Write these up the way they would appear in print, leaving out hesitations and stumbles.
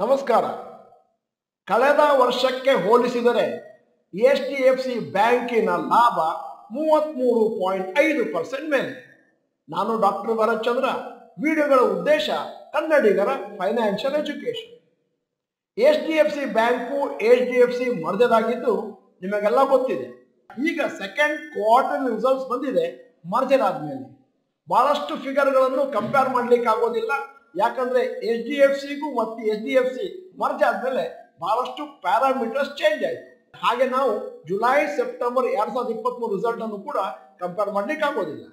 ನಮಸ್ಕಾರ. ಕಳೆದ ವರ್ಷಕ್ಕೆ ಹೋಲಿಸಿದರೆ HDFC ಬ್ಯಾಂಕಿನ ಲಾಭ 33.5% ಮೇಲೆ. ನಾನು ಡಾಕ್ಟರ್ ಭರತ್ ಚಂದ್ರ. ವಿಡಿಯೋಗಳ ಉದ್ದೇಶ ಕನ್ನಡಿಗರ financial education. HDFC bank HDFC merger ಆಗಿದ್ದು ನಿಮಗೆಲ್ಲ ಗೊತ್ತಿದೆ. ಈಗ ಸೆಕೆಂಡ್ ಕ್ವಾರ್ಟರ್ ರಿಸಲ್ಟ್ಸ್ ಬಂದಿದೆ ಮರ್ಜರ್ ಆದ್ಮೇಲೆ. ಬಹಳಷ್ಟು ಫಿಗರ್ಗಳನ್ನು ಕಂಪೇರ್ ಮಾಡ್ಲಿಕ್ಕೆ ಆಗೋದಿಲ್ಲ, ಯಾಕಂದ್ರೆ HDFCಗೂ ಮತ್ತು HDFC ಮರ್ಜ್ ಆದ್ಮೇಲೆ ಬಹಳಷ್ಟು ಪ್ಯಾರಾಮೀಟರ್ಸ್ ಚೇಂಜ್ ಆಯ್ತು. ಹಾಗೆ ನಾವು ಜುಲೈ ಸೆಪ್ಟೆಂಬರ್ 2023 ರಿಸಲ್ಟ್ ಅನ್ನು ಕೂಡ ಕಂಪೇರ್ ಮಾಡ್ಲಿಕ್ಕೆ ಆಗೋದಿಲ್ಲ.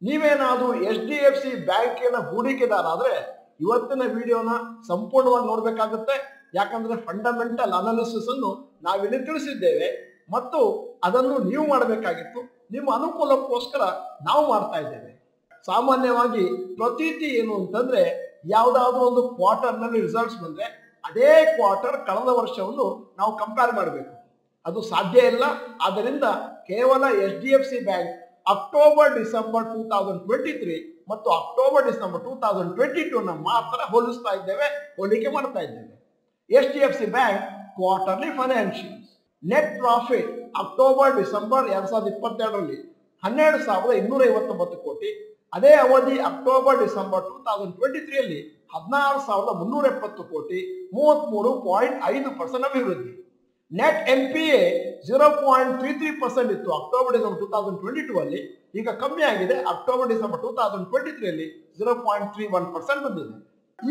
ನೀವೇನಾದ್ರೂ HDFC ಬ್ಯಾಂಕಿನ ಹೂಡಿಕೆದಾರ ಆದ್ರೆ ಇವತ್ತಿನ ವಿಡಿಯೋನ ಸಂಪೂರ್ಣವಾಗಿ ನೋಡ್ಬೇಕಾಗುತ್ತೆ. ಯಾಕಂದ್ರೆ ಫಂಡಮೆಂಟಲ್ ಅನಾಲಿಸಿಸ್ ಅನ್ನು ನಾವಿಲ್ಲಿ ತಿಳಿಸಿದ್ದೇವೆ ಮತ್ತು ಅದನ್ನು ನೀವು ಮಾಡಬೇಕಾಗಿತ್ತು. ನಿಮ್ಮ ಅನುಕೂಲಕ್ಕೋಸ್ಕರ ನಾವು ಮಾಡ್ತಾ ಇದ್ದೇವೆ. ಸಾಮಾನ್ಯವಾಗಿ ಪ್ರತೀತಿ ಏನು ಅಂತಂದ್ರೆ, ಯಾವುದಾದ್ರೂ ಒಂದು ಕ್ವಾರ್ಟರ್ ನಲ್ಲಿ ರಿಸಲ್ಟ್ಸ್ ಬಂದ್ರೆ ಅದೇ ಕ್ವಾರ್ಟರ್ ಕಳೆದ ವರ್ಷವನ್ನು ನಾವು ಕಂಪೇರ್ ಮಾಡಬೇಕು. ಅದು ಸಾಧ್ಯ ಇಲ್ಲ. ಆದ್ದರಿಂದ ಕೇವಲ HDFC ಬ್ಯಾಂಕ್ ಅಕ್ಟೋಬರ್ ಡಿಸೆಂಬರ್ 2023 ಮತ್ತು ಅಕ್ಟೋಬರ್ ಡಿಸೆಂಬರ್ 2022 ಮಾತ್ರ ಹೋಲಿಸ್ತಾ ಇದ್ದೇವೆ, ಹೋಲಿಕೆ ಮಾಡ್ತಾ ಇದ್ದೇವೆ. HDFC bank quarterly financials net profit October December 2022ರಲ್ಲಿ 12,259 ಕೋಟಿ. ಅದೇ ಅವಧಿ ಅಕ್ಟೋಬರ್ ಡಿಸೆಂಬರ್ 2023ಯಲ್ಲಿ 16,370 ಕೋಟಿ, 33.5% ಅಭಿವೃದ್ಧಿ. ನೆಟ್ NPA 0.33% ಇತ್ತು ಅಕ್ಟೋಬರ್ ಡಿಸೆಂಬರ್ 2022 ಅಲ್ಲಿ, ಈಗ ಕಮ್ಮಿ ಆಗಿದೆ. ಅಕ್ಟೋಬರ್ ಡಿಸೆಂಬರ್ 2023ರಲ್ಲಿ 0.31% ಬಂದಿದೆ.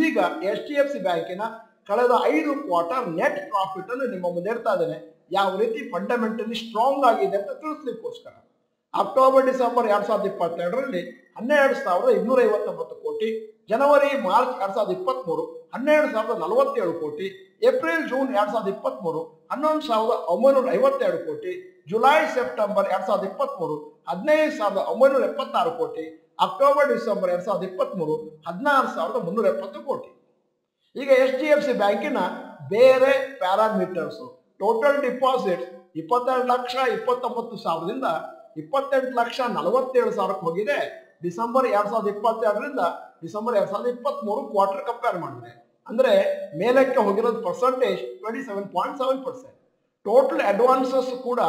ಈಗ HDFC ಬ್ಯಾಂಕಿನ ಕಳೆದ 5 ಕ್ವಾರ್ಟರ್ ನೆಟ್ ಪ್ರಾಫಿಟ್ ಅನ್ನು ನಿಮ್ಮ ಮುಂದೆ ಇಡ್ತಾ ಇದ್ದೇನೆ, ಯಾವ ರೀತಿ ಫಂಡಮೆಂಟಲಿ ಸ್ಟ್ರಾಂಗ್ ಆಗಿದೆ ಅಂತ ತಿಳಿಸ್ಲಿಕ್ಕೋಸ್ಕರ. ಅಕ್ಟೋಬರ್ ಡಿಸೆಂಬರ್ 2022ರಲ್ಲಿ 12,259 ಕೋಟಿ, ಜನವರಿ ಮಾರ್ಚ್ 2023 12,047 ಕೋಟಿ, ಏಪ್ರಿಲ್ ಜೂನ್ 2023 11,952 ಕೋಟಿ, ಜುಲೈ ಸೆಪ್ಟೆಂಬರ್ 2023 15,976 ಕೋಟಿ, ಅಕ್ಟೋಬರ್ ಡಿಸೆಂಬರ್ 2023 16,370 ಕೋಟಿ. ಈಗ HDFC ಬ್ಯಾಂಕಿನ ಬೇರೆ ಪ್ಯಾರಾಮೀಟರ್ಸ್, ಟೋಟಲ್ ಡಿಪಾಸಿಟ್ಸ್ 22,29,000ದಿಂದ 28,47,000 ಹೋಗಿದೆ ಡಿಸೆಂಬರ್ 2022ರಿಂದ ಡಿಸೆಂಬರ್ 2023 ಕ್ವಾರ್ಟರ್ ಕಂಪೇರ್ ಮಾಡಿದ್ರೆ. ಅಂದ್ರೆ ಮೇಲಕ್ಕೆ ಹೋಗಿರೋದು ಪರ್ಸೆಂಟೇಜ್ 27.7%. ಟೋಟಲ್ ಅಡ್ವಾನ್ಸಸ್ ಕೂಡ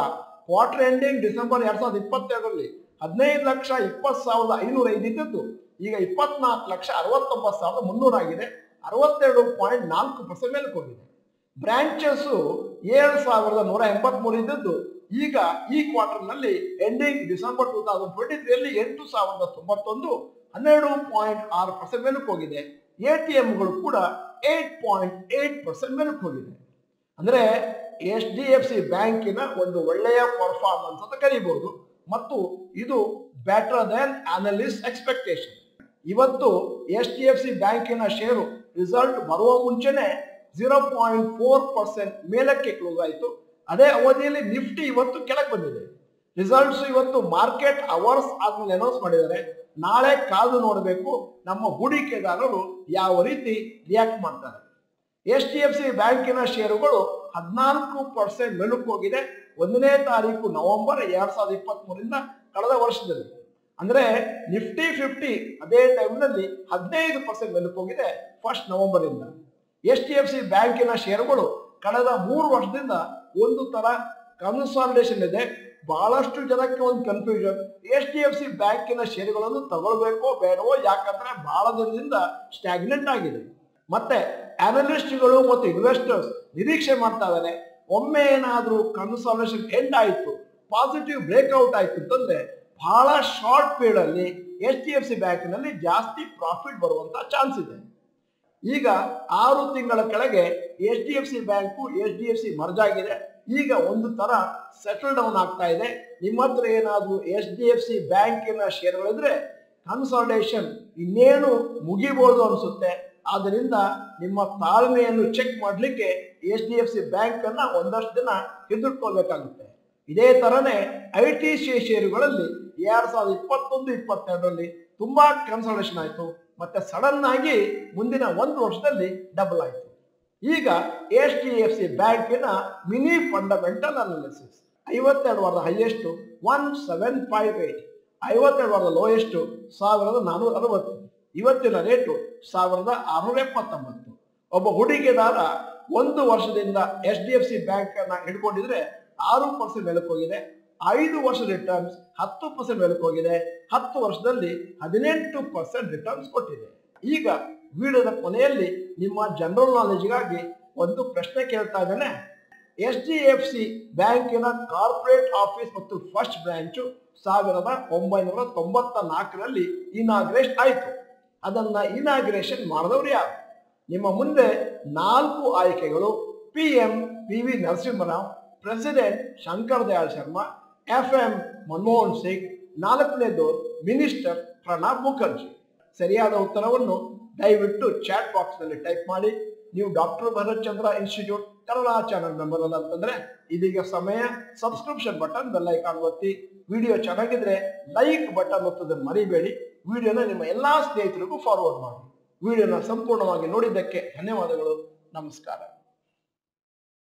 ಕ್ವಾರ್ಟರ್ ಎಂಡಿಂಗ್ ಡಿಸೆಂಬರ್ 2022ರಲ್ಲಿ 15,20,505 ಇದ್ದದ್ದು ಈಗ 24,69,300 ಆಗಿದೆ, 62.4% ಮೇಲೆ ಹೋಗಿದೆ. ಬ್ರಾಂಚಸ್ 7,183 ಇದ್ದದ್ದು ಈಗ ಈ ಕ್ವಾರ್ಟರ್ ನಲ್ಲಿ ಎಂಡಿಂಗ್ ಡಿಸೆಂಬರ್ 2023ರಲ್ಲಿ 8,091, 12.6% ಮೇಲಕ್ಕೆ ಹೋಗಿದೆ. ATMಗಳು ಕೂಡ 8.8% ಮೇಲಕ್ಕೆ ಹೋಗಿದೆ. ಅಂದ್ರೆ HDFC ಬ್ಯಾಂಕಿನ ಒಂದು ಒಳ್ಳೆಯ ಪರ್ಫಾರ್ಮೆನ್ಸ್ ಅಂತ ಕರೀಬಹುದು ಮತ್ತು ಇದು ಬೆಟರ್ ದೆನ್ ಅನಲಿಸ್ಟ್ ಎಕ್ಸ್ಪೆಕ್ಟೇಷನ್. ಇವತ್ತು HDFC ಬ್ಯಾಂಕಿನ ಷೇರು ರಿಸಲ್ಟ್ ಬರುವ ಮುಂಚೆನೆ 0.4% ಮೇಲಕ್ಕೆ ಕ್ಲೋಸ್ ಆಯಿತು. ಅದೇ ಅವಧಿಯಲ್ಲಿ ನಿಫ್ಟಿ ಇವತ್ತು ಕೆಳಗೆ ಬಂದಿದೆ. ರಿಸಲ್ಟ್ಸ್ ಇವತ್ತು ಮಾರ್ಕೆಟ್ ಅವರ್ಸ್ ಆದ್ಮೇಲೆ ಅನೌನ್ಸ್ ಮಾಡಿದ್ದಾರೆ. ನಾಳೆ ಕಾದು ನೋಡಬೇಕು ನಮ್ಮ ಹೂಡಿಕೆದಾರರು ಯಾವ ರೀತಿ ರಿಯಾಕ್ಟ್ ಮಾಡ್ತಾರೆ. HDFC ಬ್ಯಾಂಕಿನ ಷೇರುಗಳು 14% ಮೇಲಕ್ಕೆ ಹೋಗಿದೆ 1ನೇ ತಾರೀಕು ನವೆಂಬರ್ 2023ರಿಂದ ಕಳೆದ ವರ್ಷದಲ್ಲಿ. ಅಂದ್ರೆ ನಿಫ್ಟಿ 50 ಅದೇ ಟೈಮ್ನಲ್ಲಿ 15% ಮೇಲಕ್ಕೆ ಹೋಗಿದೆ ಫಸ್ಟ್ ನವೆಂಬರ್ ಇಂದ. HDFC ಬ್ಯಾಂಕಿನ ಷೇರುಗಳು ಕಳೆದ 3 ವರ್ಷದಿಂದ ಒಂದು ತರ ಕನ್ಸಾಲಿಡೇಷನ್ ಇದೆ. ಬಹಳಷ್ಟು ಜನಕ್ಕೆ ಒಂದು ಕನ್ಫ್ಯೂಷನ್, HDFC ಬ್ಯಾಂಕಿನ ಷೇರುಗಳನ್ನು ತಗೊಳ್ಬೇಕೋ ಬೇಡವೋ, ಯಾಕಂದ್ರೆ ಬಹಳ ದಿನದಿಂದ ಸ್ಟಾಗ್ನೆಂಟ್ ಆಗಿದೆ. ಮತ್ತೆ ಅನಲಿಸ್ಟ್ಗಳು ಮತ್ತು ಇನ್ವೆಸ್ಟರ್ಸ್ ನಿರೀಕ್ಷೆ ಮಾಡ್ತಾ ಇದ್ದಾರೆ, ಒಮ್ಮೆ ಏನಾದ್ರೂ ಕನ್ಸಾಲಿಡೇಷನ್ ಎಂಡ್ ಆಯಿತು, ಪಾಸಿಟಿವ್ ಬ್ರೇಕ್ಔಟ್ ಆಯ್ತು ಅಂತಂದ್ರೆ ಬಹಳ ಶಾರ್ಟ್ ಪೀರಿಯಡ್ ಅಲ್ಲಿ HDFC ಬ್ಯಾಂಕಿನಲ್ಲಿ ಜಾಸ್ತಿ ಪ್ರಾಫಿಟ್ ಬರುವಂತ ಚಾನ್ಸ್ ಇದೆ. ಈಗ 6 ತಿಂಗಳ ಕೆಳಗೆ HDFC ಬ್ಯಾಂಕು HDFC ಮರ್ಜ್ ಆಗಿದೆ. ಈಗ ಒಂದು ತರ ಸೆಟಲ್ ಡೌನ್ ಆಗ್ತಾ ಇದೆ. ನಿಮ್ಮ ಹತ್ರ ಏನಾದ್ರೂ HDFC ಬ್ಯಾಂಕಿನ ಷೇರುಗಳಿದ್ರೆ ಕನ್ಸಾಲಿಡೇಷನ್ ಇನ್ನೇನು ಮುಗಿಬಹುದು ಅನಿಸುತ್ತೆ. ಆದ್ದರಿಂದ ನಿಮ್ಮ ತಾಳ್ಮೆಯನ್ನು ಚೆಕ್ ಮಾಡಲಿಕ್ಕೆ HDFC ಬ್ಯಾಂಕ್ ಅನ್ನ ಒಂದಷ್ಟು ದಿನ ಹಿಡಿದಿಟ್ಕೊಳ್ಬೇಕಾಗುತ್ತೆ. ಇದೇ ತರನೇ ITC ಷೇರುಗಳಲ್ಲಿ 2021-22ರಲ್ಲಿ ತುಂಬಾ ಕನ್ಸಾಲಿಡೇಷನ್ ಆಯಿತು, ಮತ್ತೆ ಸಡನ್ ಆಗಿ ಮುಂದಿನ 1 ವರ್ಷದಲ್ಲಿ ಡಬಲ್ ಆಯಿತು. ಈಗ HDFC ಬ್ಯಾಂಕಿನ ಮಿನಿ ಫಂಡಮೆಂಟಲ್ ಅನಾಲಿಸಿಸ್ 52 ವಾರದ ಹೈಯೆಸ್ಟ್ 1758, 52 ವಾರದ ಲೋಯೆಸ್ಟ್ 1460, ಇವತ್ತಿನ ರೇಟು 1679. ಒಬ್ಬ ಹೂಡಿಕೆದಾರ 1 ವರ್ಷದಿಂದ HDFC ಬ್ಯಾಂಕ್ ಅನ್ನ ಹಿಡ್ಕೊಂಡಿದ್ರೆ 6% ಮೇಲಕ್ಕೆ ಹೋಗಿದೆ. 5 ವರ್ಷ ರಿಟರ್ನ್ಸ್ 10% ಮೇಲಕ್ಕೆ ಹೋಗಿದೆ. 10 ವರ್ಷದಲ್ಲಿ 18% ರಿಟರ್ನ್ಸ್ ಕೊಟ್ಟಿದೆ. ಈಗ ವಿಡಿಯೋದ ಕೊನೆಯಲ್ಲಿ ನಿಮ್ಮ ಜನರಲ್ ನಾಲೆಜ್ಗಾಗಿ ಒಂದು ಪ್ರಶ್ನೆ ಕೇಳ್ತಾ ಇದ್ದೇನೆ. HDFC ಬ್ಯಾಂಕಿನ ಕಾರ್ಪೊರೇಟ್ ಆಫೀಸ್ ಮತ್ತು ಫಸ್ಟ್ ಬ್ರಾಂಚ್ 1994ರಲ್ಲಿ ಇನಾಗ್ರೇಷನ್ ಆಯಿತು. ಅದನ್ನ ಇನಾಗ್ರೇಷನ್ ಮಾಡಿದವರು ಯಾರು? ನಿಮ್ಮ ಮುಂದೆ 4 ಆಯ್ಕೆಗಳು: PM PV Narasimha Rao, president Shankar Dayal Sharma, FM Manmohan Singh, 4ನೇದು ಮಿನಿಸ್ಟರ್ ಪ್ರಣಬ್ ಮುಖರ್ಜಿ. ಸರಿಯಾದ ಉತ್ತರವನ್ನು ದಯವಿಟ್ಟು ಚಾಟ್ ಬಾಕ್ಸ್ ನಲ್ಲಿ ಟೈಪ್ ಮಾಡಿ. ನೀವು doctor Bharath Chandra institute Kannada channel member ಅಲ್ಲ ಅಂತಂದ್ರೆ ಇದೀಗ ಸಮಯ ಸಬ್ಸ್ಕ್ರಿಪ್ಷನ್ ಬಟನ್ ಬೆಲ್ ಐಕಾನ್ ಒತ್ತಿ. ವಿಡಿಯೋ ಚೆನ್ನಾಗಿದ್ರೆ ಲೈಕ್ ಬಟನ್ ಒತ್ತೋದನ್ನು ಮರಿಬೇಡಿ. ವಿಡಿಯೋನ ನಿಮ್ಮ ಎಲ್ಲಾ ಸ್ನೇಹಿತರಿಗೂ ಫಾರ್ವರ್ಡ್ ಮಾಡಿ. ವಿಡಿಯೋನ ಸಂಪೂರ್ಣವಾಗಿ ನೋಡಿದ್ದಕ್ಕೆ ಧನ್ಯವಾದಗಳು. ನಮಸ್ಕಾರ.